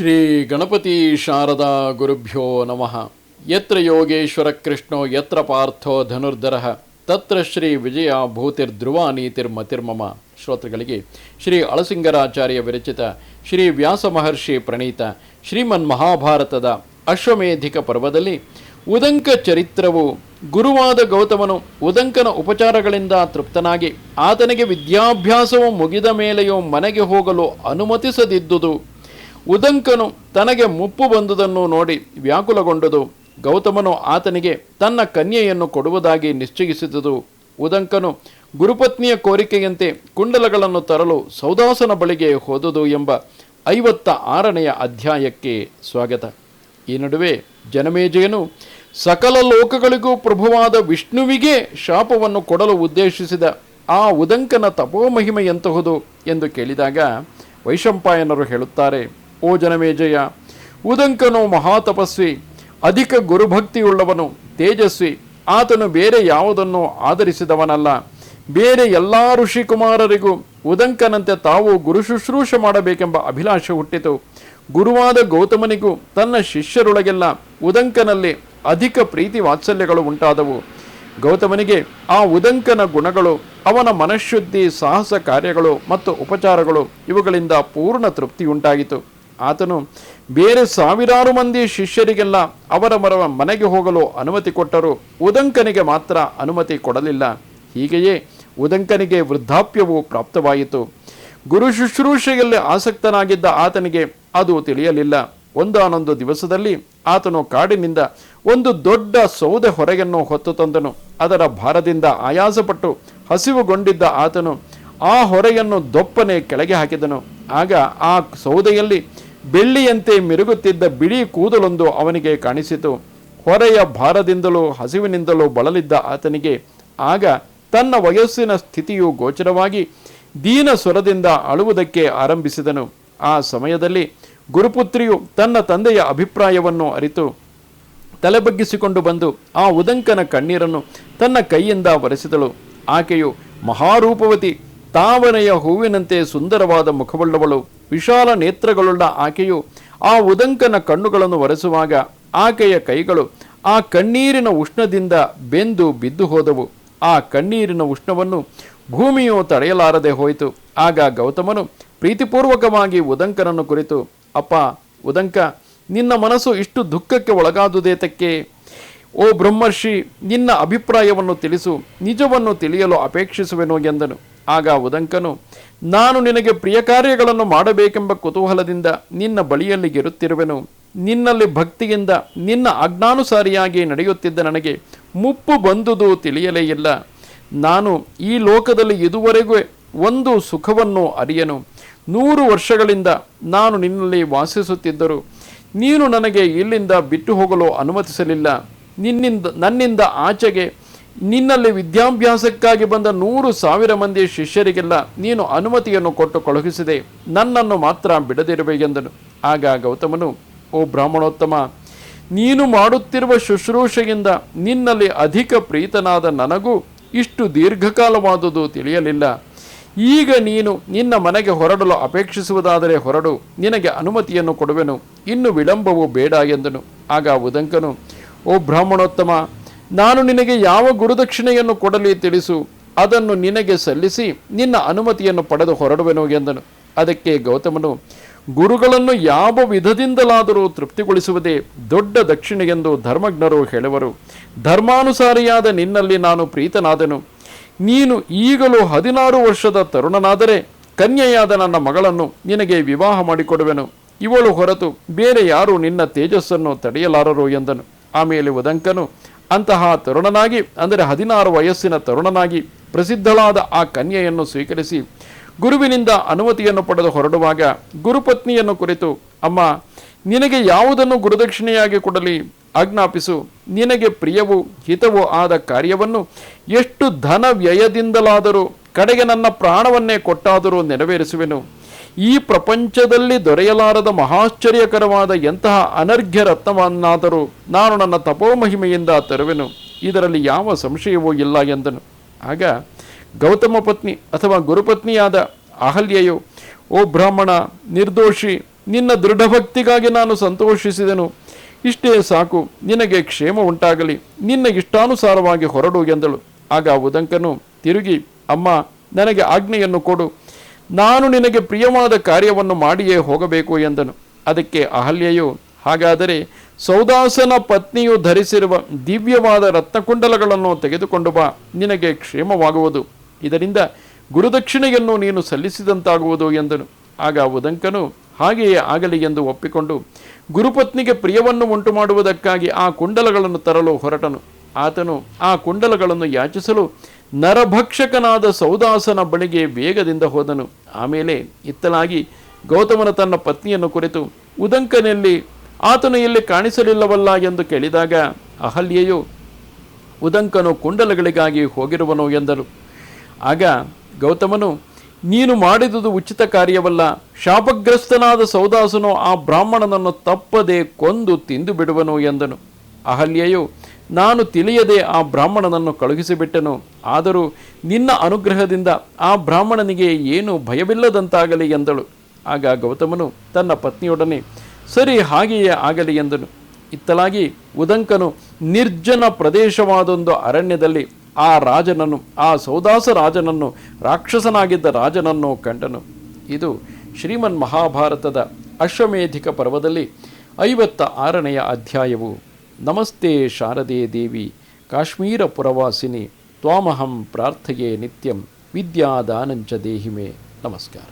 ಶ್ರೀ ಗಣಪತಿ ಶಾರದಾ ಗುರುಭ್ಯೋ ನಮಃ. ಯತ್ರ ಯೋಗೇಶ್ವರ ಕೃಷ್ಣೋ ಯತ್ರ ಪಾರ್ಥೋ ಧನುರ್ಧರಃ ತತ್ರ ಶ್ರೀ ವಿಜಯ ಭೂತಿರ್ಧ್ರುವ ನೀತಿರ್ಮತಿರ್ಮಮ. ಶ್ರೋತೃಗಳಿಗೆ ಶ್ರೀ ಅಳಸಿಂಗರಾಚಾರ್ಯ ವಿರಚಿತ ಶ್ರೀ ವ್ಯಾಸ ಮಹರ್ಷಿ ಪ್ರಣೀತ ಶ್ರೀಮನ್ ಮಹಾಭಾರತದ ಅಶ್ವಮೇಧಿಕ ಪರ್ವದಲ್ಲಿ ಉದಂಕ ಚರಿತ್ರವು ಗುರುವಾದ ಗೌತಮನು ಉದಂಕನ ಉಪಚಾರಗಳಿಂದ ತೃಪ್ತನಾಗಿ ಆತನಿಗೆ ವಿದ್ಯಾಭ್ಯಾಸವು ಮುಗಿದ ಮೇಲೆಯೂ ಮನೆಗೆ ಹೋಗಲು ಅನುಮತಿಸದಿದ್ದುದು. ಉದಂಕನು ತನಗೆ ಮುಪ್ಪು ಬಂದುದನ್ನು ನೋಡಿ ವ್ಯಾಕುಲಗೊಂಡುದು. ಗೌತಮನು ಆತನಿಗೆ ತನ್ನ ಕನ್ಯೆಯನ್ನು ಕೊಡುವುದಾಗಿ ನಿಶ್ಚಯಿಸಿದುದು. ಉದಂಕನು ಗುರುಪತ್ನಿಯ ಕೋರಿಕೆಯಂತೆ ಕುಂಡಲಗಳನ್ನು ತರಲು ಸೌದಾಸನ ಬಳಿಗೆ ಹೋದುದು ಎಂಬ 56ನೇ ಅಧ್ಯಾಯಕ್ಕೆ ಸ್ವಾಗತ. ಈ ನಡುವೆ ಜನಮೇಜಯನು ಸಕಲ ಲೋಕಗಳಿಗೂ ಪ್ರಭುವಾದ ವಿಷ್ಣುವಿಗೆ ಶಾಪವನ್ನು ಕೊಡಲು ಉದ್ದೇಶಿಸಿದ ಆ ಉದಂಕನ ತಪೋಮಹಿಮೆ ಎಂತಹುದು ಎಂದು ಕೇಳಿದಾಗ ವೈಶಂಪಾಯನರು ಹೇಳುತ್ತಾರೆ, ಓ ಜನಮೇಜಯ, ಉದಂಕನು ಮಹಾತಪಸ್ವಿ, ಅಧಿಕ ಗುರುಭಕ್ತಿಯುಳ್ಳವನು, ತೇಜಸ್ವಿ. ಆತನು ಬೇರೆ ಯಾವುದನ್ನು ಆಧರಿಸಿದವನಲ್ಲ. ಬೇರೆ ಎಲ್ಲ ಋಷಿಕುಮಾರರಿಗೂ ಉದಂಕನಂತೆ ತಾವು ಗುರು ಶುಶ್ರೂಷೆ ಮಾಡಬೇಕೆಂಬ ಅಭಿಲಾಷೆ ಹುಟ್ಟಿತು. ಗುರುವಾದ ಗೌತಮನಿಗೂ ತನ್ನ ಶಿಷ್ಯರೊಳಗೆಲ್ಲ ಉದಂಕನಲ್ಲಿ ಅಧಿಕ ಪ್ರೀತಿ ವಾತ್ಸಲ್ಯಗಳು ಉಂಟಾದವು. ಗೌತಮನಿಗೆ ಆ ಉದಂಕನ ಗುಣಗಳು, ಅವನ ಮನಃಶುದ್ಧಿ, ಸಾಹಸ ಕಾರ್ಯಗಳು ಮತ್ತು ಉಪಚಾರಗಳು ಇವುಗಳಿಂದ ಪೂರ್ಣ ತೃಪ್ತಿಯುಂಟಾಯಿತು. ಆತನು ಬೇರೆ ಸಾವಿರಾರು ಮಂದಿ ಶಿಷ್ಯರಿಗೆಲ್ಲ ಅವರ ಮನೆಗೆ ಹೋಗಲು ಅನುಮತಿ ಕೊಟ್ಟರು, ಉದಂಕನಿಗೆ ಮಾತ್ರ ಅನುಮತಿ ಕೊಡಲಿಲ್ಲ. ಹೀಗೆಯೇ ಉದಂಕನಿಗೆ ವೃದ್ಧಾಪ್ಯವು ಪ್ರಾಪ್ತವಾಯಿತು. ಗುರು ಶುಶ್ರೂಷೆಯಲ್ಲಿ ಆಸಕ್ತನಾಗಿದ್ದ ಆತನಿಗೆ ಅದು ತಿಳಿಯಲಿಲ್ಲ. ಒಂದಾನೊಂದು ದಿವಸದಲ್ಲಿ ಆತನು ಕಾಡಿನಿಂದ ಒಂದು ದೊಡ್ಡ ಸೌದೆ ಹೊರೆಯನ್ನು ಹೊತ್ತು ತಂದನು. ಅದರ ಭಾರದಿಂದ ಆಯಾಸಪಟ್ಟು ಹಸಿವುಗೊಂಡಿದ್ದ ಆತನು ಆ ಹೊರೆಯನ್ನು ದೊಪ್ಪನೆ ಕೆಳಗೆ ಹಾಕಿದನು. ಆಗ ಆ ಸೌದೆಯಲ್ಲಿ ಬೆಳ್ಳಿಯಂತೆ ಮಿರುಗುತ್ತಿದ್ದ ಬಿಳಿ ಕೂದಲೊಂದು ಅವನಿಗೆ ಕಾಣಿಸಿತು. ಹೊರೆಯ ಭಾರದಿಂದಲೂ ಹಸಿವಿನಿಂದಲೂ ಬಳಲಿದ್ದ ಆತನಿಗೆ ಆಗ ತನ್ನ ವಯಸ್ಸಿನ ಸ್ಥಿತಿಯು ಗೋಚರವಾಗಿ ದೀನ ಸ್ವರದಿಂದ ಅಳುವುದಕ್ಕೆ ಆರಂಭಿಸಿದನು. ಆ ಸಮಯದಲ್ಲಿ ಗುರುಪುತ್ರಿಯು ತನ್ನ ತಂದೆಯ ಅಭಿಪ್ರಾಯವನ್ನು ಅರಿತು ತಲೆಬಗ್ಗಿಸಿಕೊಂಡು ಬಂದು ಆ ಉದಂಕನ ಕಣ್ಣೀರನ್ನು ತನ್ನ ಕೈಯಿಂದ ಒರೆಸಿದಳು. ಆಕೆಯು ಮಹಾರೂಪವತಿ, ತಾವರೆಯ ಹೂವಿನಂತೆ ಸುಂದರವಾದ ಮುಖವುಳ್ಳವಳು, ವಿಶಾಲ ನೇತ್ರಗಳುಳ್ಳ ಆಕೆಯು ಆ ಉದಂಕನ ಕಣ್ಣುಗಳನ್ನು ಒರೆಸುವಾಗ ಆಕೆಯ ಕೈಗಳು ಆ ಕಣ್ಣೀರಿನ ಉಷ್ಣದಿಂದ ಬೆಂದು ಬಿದ್ದು ಹೋದವು. ಆ ಕಣ್ಣೀರಿನ ಉಷ್ಣವನ್ನು ಭೂಮಿಯು ತಡೆಯಲಾರದೆ ಹೋಯಿತು. ಆಗ ಗೌತಮನು ಪ್ರೀತಿಪೂರ್ವಕವಾಗಿ ಉದಂಕನನ್ನು ಕುರಿತು, ಅಪ್ಪ ಉದಂಕ, ನಿನ್ನ ಮನಸ್ಸು ಇಷ್ಟು ದುಃಖಕ್ಕೆ ಒಳಗಾದುದೇತಕ್ಕೆ? ಓ ಬ್ರಹ್ಮರ್ಷಿ, ನಿನ್ನ ಅಭಿಪ್ರಾಯವನ್ನು ತಿಳಿಸು, ನಿಜವನ್ನು ತಿಳಿಯಲು ಅಪೇಕ್ಷಿಸುವೆನು ಎಂದನು. ಆಗ ಉದಂಕನು, ನಾನು ನಿನಗೆ ಪ್ರಿಯ ಕಾರ್ಯಗಳನ್ನು ಮಾಡಬೇಕೆಂಬ ಕುತೂಹಲದಿಂದ ನಿನ್ನ ಬಳಿಯಲ್ಲಿ ಇರುತ್ತಿರುವೆನು. ನಿನ್ನಲ್ಲಿ ಭಕ್ತಿಯಿಂದ ನಿನ್ನ ಆಜ್ಞಾನುಸಾರಿಯಾಗಿ ನಡೆಯುತ್ತಿದ್ದ ನನಗೆ ಮುಪ್ಪು ಬಂದುದು ತಿಳಿಯಲೇ ಇಲ್ಲ. ನಾನು ಈ ಲೋಕದಲ್ಲಿ ಇದುವರೆಗೂ ಒಂದು ಸುಖವನ್ನು ಅರಿಯನು. 100 ವರ್ಷಗಳಿಂದ ನಾನು ನಿನ್ನಲ್ಲಿ ವಾಸಿಸುತ್ತಿದ್ದರು ನೀನು ನನಗೆ ಇಲ್ಲಿಂದ ಬಿಟ್ಟು ಹೋಗಲು ಅನುಮತಿಸಲಿಲ್ಲ. ನನ್ನಿಂದ ಆಚೆಗೆ ನಿನ್ನಲ್ಲಿ ವಿದ್ಯಾಭ್ಯಾಸಕ್ಕಾಗಿ ಬಂದ 100,000 ಮಂದಿ ಶಿಷ್ಯರಿಗೆಲ್ಲ ನೀನು ಅನುಮತಿಯನ್ನು ಕೊಟ್ಟು ಕಳುಹಿಸಿದೆ, ನನ್ನನ್ನು ಮಾತ್ರ ಬಿಡದಿರುವೆ ಎಂದನು. ಆಗ ಗೌತಮನು, ಓ ಬ್ರಾಹ್ಮಣೋತ್ತಮ, ನೀನು ಮಾಡುತ್ತಿರುವ ಶುಶ್ರೂಷೆಯಿಂದ ನಿನ್ನಲ್ಲಿ ಅಧಿಕ ಪ್ರೀತನಾದ ನನಗೂ ಇಷ್ಟು ದೀರ್ಘಕಾಲವಾದುದು ತಿಳಿಯಲಿಲ್ಲ. ಈಗ ನೀನು ನಿನ್ನ ಮನೆಗೆ ಹೊರಡಲು ಅಪೇಕ್ಷಿಸುವುದಾದರೆ ಹೊರಡು, ನಿನಗೆ ಅನುಮತಿಯನ್ನು ಕೊಡುವೆನು, ಇನ್ನು ವಿಳಂಬವು ಬೇಡ ಎಂದನು. ಆಗ ಉದಂಕನು, ಓ ಬ್ರಾಹ್ಮಣೋತ್ತಮ, ನಾನು ನಿನಗೆ ಯಾವ ಗುರುದಕ್ಷಿಣೆಯನ್ನು ಕೊಡಲಿ ತಿಳಿಸು, ಅದನ್ನು ನಿನಗೆ ಸಲ್ಲಿಸಿ ನಿನ್ನ ಅನುಮತಿಯನ್ನು ಪಡೆದು ಹೊರಡುವೆನು ಎಂದನು. ಅದಕ್ಕೆ ಗೌತಮನು, ಗುರುಗಳನ್ನು ಯಾವ ವಿಧದಿಂದಲಾದರೂ ತೃಪ್ತಿಗೊಳಿಸುವುದೇ ದೊಡ್ಡ ದಕ್ಷಿಣೆ ಎಂದು ಧರ್ಮಜ್ಞರು ಹೇಳುವರು. ಧರ್ಮಾನುಸಾರಿಯಾದ ನಿನ್ನಲ್ಲಿ ನಾನು ಪ್ರೀತನಾದೆನು. ನೀನು ಈಗಲೂ 16 ವರ್ಷದ ತರುಣನಾದರೆ ಕನ್ಯೆಯಾದ ನನ್ನ ಮಗಳನ್ನು ನಿನಗೆ ವಿವಾಹ ಮಾಡಿಕೊಡುವೆನು. ಇವಳು ಹೊರತು ಬೇರೆ ಯಾರು ನಿನ್ನ ತೇಜಸ್ಸನ್ನು ತಡೆಯಲಾರರು ಎಂದನು. ಆಮೇಲೆ ಉದಂಕನು ಅಂತಹ ತರುಣನಾಗಿ, ಅಂದರೆ 16 ವಯಸ್ಸಿನ ತರುಣನಾಗಿ ಪ್ರಸಿದ್ಧಳಾದ ಆ ಕನ್ಯೆಯನ್ನು ಸ್ವೀಕರಿಸಿ ಗುರುವಿನಿಂದ ಅನುಮತಿಯನ್ನು ಪಡೆದು ಹೊರಡುವಾಗ ಗುರುಪತ್ನಿಯನ್ನು ಕುರಿತು, ಅಮ್ಮ, ನಿನಗೆ ಯಾವುದನ್ನು ಗುರುದಕ್ಷಿಣೆಯಾಗಿ ಕೊಡಲಿ ಆಜ್ಞಾಪಿಸು. ನಿನಗೆ ಪ್ರಿಯವೂ ಹಿತವೂ ಆದ ಕಾರ್ಯವನ್ನು ಎಷ್ಟು ಧನ ವ್ಯಯದಿಂದಲಾದರೂ, ಕಡೆಗೆ ನನ್ನ ಪ್ರಾಣವನ್ನೇ ಕೊಟ್ಟಾದರೂ ನೆರವೇರಿಸುವೆನು. ಈ ಪ್ರಪಂಚದಲ್ಲಿ ದೊರೆಯಲಾರದ ಮಹಾಶ್ಚರ್ಯಕರವಾದ ಎಂತಹ ಅನರ್ಘ್ಯ ರತ್ನವನ್ನಾದರೂ ನಾನು ನನ್ನ ತಪೋಮಹಿಮೆಯಿಂದ ತರುವೆನು, ಇದರಲ್ಲಿ ಯಾವ ಸಂಶಯವೂ ಇಲ್ಲ ಎಂದನು. ಆಗ ಗೌತಮ ಪತ್ನಿ ಅಥವಾ ಗುರುಪತ್ನಿಯಾದ ಅಹಲ್ಯೆಯು, ಓ ಬ್ರಾಹ್ಮಣ, ನಿರ್ದೋಷಿ, ನಿನ್ನ ದೃಢಭಕ್ತಿಗಾಗಿ ನಾನು ಸಂತೋಷಿಸಿದೆನು. ಇಷ್ಟೇ ಸಾಕು, ನಿನಗೆ ಕ್ಷೇಮ ಉಂಟಾಗಲಿ, ನಿನ್ನ ಇಷ್ಟಾನುಸಾರವಾಗಿ ಹೊರಡು ಎಂದಳು. ಆಗ ಉದಂಕನು ತಿರುಗಿ, ಅಮ್ಮ, ನನಗೆ ಆಜ್ಞೆಯನ್ನು ಕೊಡು, ನಾನು ನಿನಗೆ ಪ್ರಿಯವಾದ ಕಾರ್ಯವನ್ನು ಮಾಡಿಯೇ ಹೋಗಬೇಕು ಎಂದನು. ಅದಕ್ಕೆ ಅಹಲ್ಯೆಯು, ಹಾಗಾದರೆ ಸೌದಾಸನ ಪತ್ನಿಯು ಧರಿಸಿರುವ ದಿವ್ಯವಾದ ರತ್ನಕುಂಡಲಗಳನ್ನು ತೆಗೆದುಕೊಂಡು ಬಾ, ನಿನಗೆ ಕ್ಷೇಮವಾಗುವುದು, ಇದರಿಂದ ಗುರುದಕ್ಷಿಣೆಯನ್ನು ನೀನು ಸಲ್ಲಿಸಿದಂತಾಗುವುದು ಎಂದನು. ಆಗ ಉದಂಕನು ಹಾಗೆಯೇ ಆಗಲಿ ಎಂದು ಒಪ್ಪಿಕೊಂಡು ಗುರುಪತ್ನಿಗೆ ಪ್ರಿಯವನ್ನು ಉಂಟು ಮಾಡುವುದಕ್ಕಾಗಿ ಆ ಕುಂಡಲಗಳನ್ನು ತರಲು ಹೊರಟನು. ಆತನು ಆ ಕುಂಡಲಗಳನ್ನು ಯಾಚಿಸಲು ನರಭಕ್ಷಕನಾದ ಸೌದಾಸನ ಬಳಿಗೆ ವೇಗದಿಂದ ಹೋದನು. ಆಮೇಲೆ ಇತ್ತಲಾಗಿ ಗೌತಮನ ತನ್ನ ಪತ್ನಿಯನ್ನು ಕುರಿತು, ಉದಂಕನಲ್ಲಿ ಆತನು ಇಲ್ಲಿ ಕಾಣಿಸಲಿಲ್ಲವಲ್ಲ ಎಂದು ಕೇಳಿದಾಗ ಅಹಲ್ಯೆಯು, ಉದಂಕನು ಕುಂಡಲಗಳಿಗಾಗಿ ಹೋಗಿರುವನು ಎಂದನು. ಆಗ ಗೌತಮನು, ನೀನು ಮಾಡಿದುದು ಉಚಿತ ಕಾರ್ಯವಲ್ಲ, ಶಾಪಗ್ರಸ್ತನಾದ ಸೌದಾಸನು ಆ ಬ್ರಾಹ್ಮಣನನ್ನು ತಪ್ಪದೆ ಕೊಂದು ತಿಂದು ಬಿಡುವನು ಎಂದನು. ಅಹಲ್ಯೆಯು, ನಾನು ತಿಳಿಯದೆ ಆ ಬ್ರಾಹ್ಮಣನನ್ನು ಕಳುಹಿಸಿಬಿಟ್ಟೆನು, ಆದರೂ ನಿನ್ನ ಅನುಗ್ರಹದಿಂದ ಆ ಬ್ರಾಹ್ಮಣನಿಗೆ ಏನು ಭಯವಿಲ್ಲದಂತಾಗಲಿ ಎಂದಳು. ಆಗ ಗೌತಮನು ತನ್ನ ಪತ್ನಿಯೊಡನೆ, ಸರಿ, ಹಾಗೆಯೇ ಆಗಲಿ ಎಂದನು. ಇತ್ತಲಾಗಿ ಉದಂಕನು ನಿರ್ಜನ ಪ್ರದೇಶವಾದೊಂದು ಅರಣ್ಯದಲ್ಲಿ ಆ ರಾಜನನ್ನು, ಆ ಸೌದಾಸ ರಾಜನನ್ನು, ರಾಕ್ಷಸನಾಗಿದ್ದ ರಾಜನನ್ನು ಕಂಡನು. ಇದು ಶ್ರೀಮನ್ ಮಹಾಭಾರತದ ಅಶ್ವಮೇಧಿಕ ಪರ್ವದಲ್ಲಿ 56ನೆಯ ಅಧ್ಯಾಯವು. ನಮಸ್ತೆ ಶಾರದೆ ದೇವಿ ಕಾಶ್ಮೀರ ಪುರವಾಸಿನಿ ತ್ವಾಮಹಂ ಪ್ರಾರ್ಥಯೇ ನಿತ್ಯಂ ವಿದ್ಯಾದಾನಂಚ ದೇಹಿಮೆ. ನಮಸ್ಕಾರ.